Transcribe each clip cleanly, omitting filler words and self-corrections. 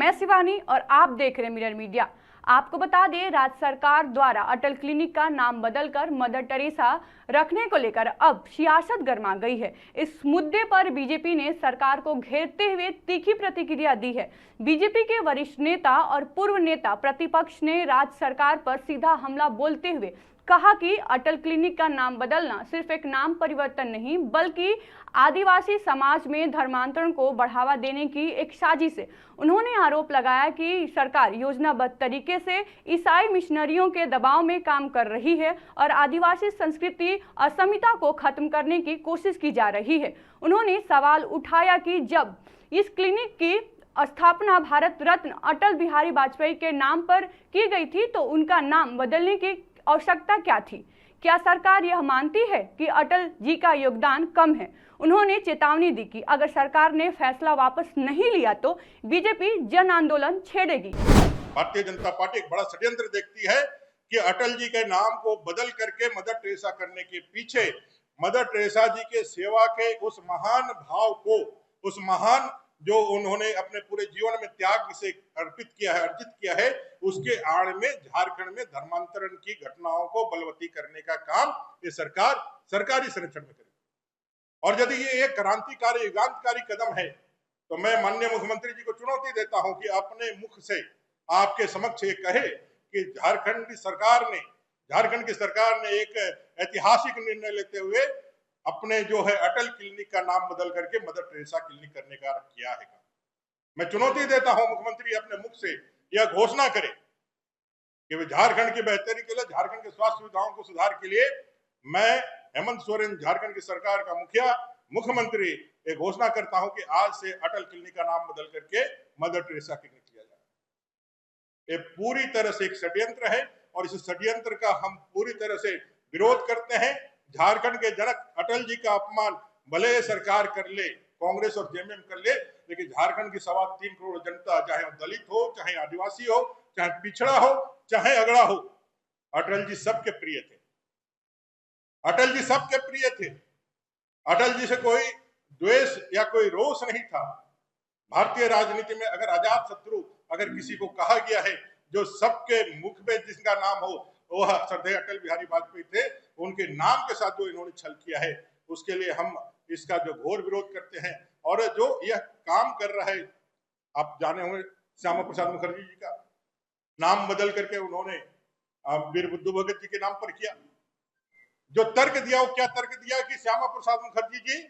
मैं शिवानी और आप देख रहे हैं मिरर मीडिया। आपको बता दें, राज्य सरकार द्वारा अटल क्लिनिक का नाम बदलकर मदर टेरेसा रखने को लेकर अब सियासत गर्मा गई है। इस मुद्दे पर बीजेपी ने सरकार को घेरते हुए तीखी प्रतिक्रिया दी है। बीजेपी के वरिष्ठ नेता और पूर्व नेता प्रतिपक्ष ने राज्य सरकार पर सीधा हमला बोलते हुए कहा कि अटल क्लिनिक का नाम बदलना सिर्फ एक नाम परिवर्तन नहीं, बल्कि आदिवासी समाज में धर्मांतरण को बढ़ावा देने की एक साजिश है। उन्होंने आरोप लगाया कि सरकार योजनाबद्ध तरीके से ईसाई मिशनरियों के दबाव में काम कर रही है और आदिवासी संस्कृति अस्मिता को खत्म करने की कोशिश की जा रही है। उन्होंने सवाल उठाया कि जब इस क्लिनिक की स्थापना भारत रत्न अटल बिहारी वाजपेयी के नाम पर की गई थी, तो उनका नाम बदलने की आवश्यकता क्या थी? क्या सरकार यह मानती है कि अटल जी का योगदान कम है? उन्होंने चेतावनी दी कि अगर सरकार ने फैसला वापस नहीं लिया तो बीजेपी जन आंदोलन छेड़ेगी। भारतीय जनता पार्टी एक बड़ा षड्यंत्र देखती है कि अटल जी के नाम को बदल करके मदर टेरेसा करने के पीछे मदर टेरेसा जी के सेवा के उस महान भाव को, उस महान जो उन्होंने अपने पूरे जीवन में त्याग से अर्पित किया है, अर्जित किया है, उसके आड़ में झारखंड में धर्मांतरण की घटनाओं को बलवती करने का काम ये सरकार सरकारी संरक्षण में करेगी। और यदि ये एक क्रांतिकारी युगांतकारी कदम है तो मैं माननीय मुख्यमंत्री जी को चुनौती देता हूं कि अपने मुख से आपके समक्ष ये कहे कि झारखंड की सरकार ने एक ऐतिहासिक निर्णय लेते हुए अपने जो है अटल क्लिनिक का नाम बदल करके मदर टेरेसा क्लिनिक करने का किया है। मैं चुनौती देता हूं मुख्यमंत्री अपने मुख से यह घोषणा करे कि वे झारखंड की बेहतरी के लिए, झारखंड के स्वास्थ्य सुविधाओं को सुधार के लिए मैं हेमंत सोरेन, झारखंड की सरकार का मुख्यमंत्री ये घोषणा करता हूं कि आज से अटल क्लिनिक का नाम बदल करके मदर टेरेसा क्लिनिक किया जाए। ये पूरी तरह से एक षड्यंत्र है और इस षड्यंत्र का हम पूरी तरह से विरोध करते हैं। झारखंड के जनक अटल जी का अपमान भले सरकार कर ले, कांग्रेस और जेएमएम कर ले, लेकिन झारखंड की 3.25 करोड़ जनता, चाहे दलित हो, चाहे आदिवासी हो, चाहे पिछड़ा हो, चाहे अगड़ा हो, अटल जी सबके प्रिय थे। अटल जी सबके प्रिय थे। अटल जी से कोई द्वेष या कोई रोष नहीं था। भारतीय राजनीति में अगर अजात शत्रु अगर किसी को कहा गया है, जो सबके मुख में जिसका नाम हो, वह श्रद्धेय अटल बिहारी वाजपेयी थे। उनके नाम के साथ जो इन्होंने छल किया है, उसके लिए हम इसका जो घोर विरोध करते हैं। और जो यह काम कर रहा है, आप जाने होंगे श्यामा प्रसाद मुखर्जी जी का नाम बदल करके उन्होंने वीर बुद्धू भगत जी के नाम पर किया। जो तर्क दिया, वो क्या तर्क दिया कि श्यामा प्रसाद मुखर्जी जी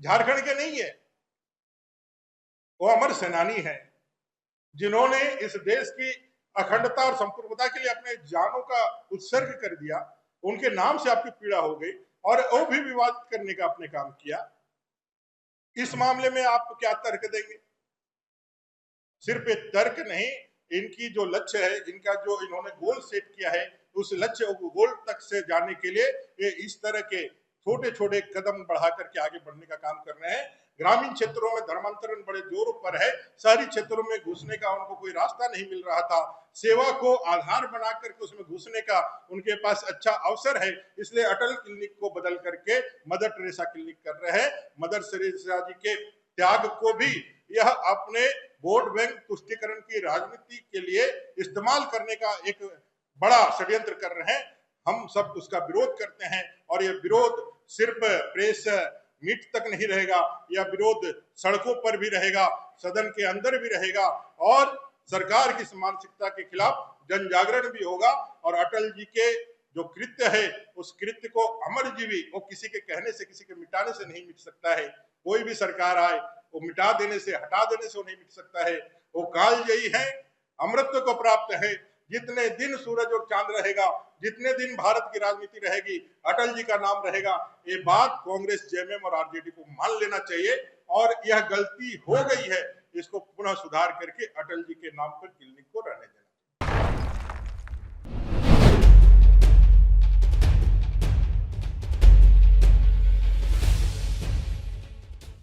झारखंड के नहीं है, वो अमर सेनानी है जिन्होंने इस देश की अखंडता और संप्रभुता के लिए अपने जानों का उत्सर्ग कर दिया। उनके नाम से आपकी पीड़ा हो गई और वो भी विवाद करने का अपने काम किया। इस मामले में आप क्या तर्क देंगे? सिर्फ एक तर्क नहीं, इनकी जो लक्ष्य है, इनका जो इन्होंने गोल सेट किया है, उस लक्ष्य गोल तक से जाने के लिए ये इस तरह के छोटे छोटे कदम बढ़ा करके आगे बढ़ने का काम कर रहे हैं। ग्रामीण क्षेत्रों में धर्मांतरण बड़े जोरों पर है। शहरी क्षेत्रों में घुसने का उनको कोई रास्ता नहीं मिल रहा था। सेवा को आधार बना करके उसमें घुसने का उनके पास अच्छा अवसर है, इसलिए अटल क्लिनिक को बदल करके मदर टेरेसा क्लिनिक कर रहे हैं। मदर टेरेसा जी के त्याग को भी यह अपने वोट बैंक तुष्टीकरण की राजनीति के लिए इस्तेमाल करने का एक बड़ा षड्यंत्र कर रहे हैं। हम सब उसका विरोध करते हैं और यह विरोध सिर्फ प्रेस मीट तक नहीं रहेगा, यह विरोध सड़कों पर भी रहेगा, सदन के अंदर भी रहेगा और सरकार की मानसिकता के खिलाफ जन जागरण भी होगा। और अटल जी के जो कृत्य है, उस कृत्य को अमरजीवी, वो किसी के कहने से, किसी के मिटाने से नहीं मिट सकता है। कोई भी सरकार आए, वो मिटा देने से, हटा देने से वो नहीं मिट सकता है। वो कालजयी है, अमृत को प्राप्त है। जितने दिन सूरज और चांद रहेगा, जितने दिन भारत की राजनीति रहेगी, अटल जी का नाम रहेगा। ये बात कांग्रेस, जेएमएम और आरजेडी को मान लेना चाहिए और यह गलती हो गई है, इसको पुनः सुधार करके अटल जी के नाम पर क्लिनिक को रहने देना।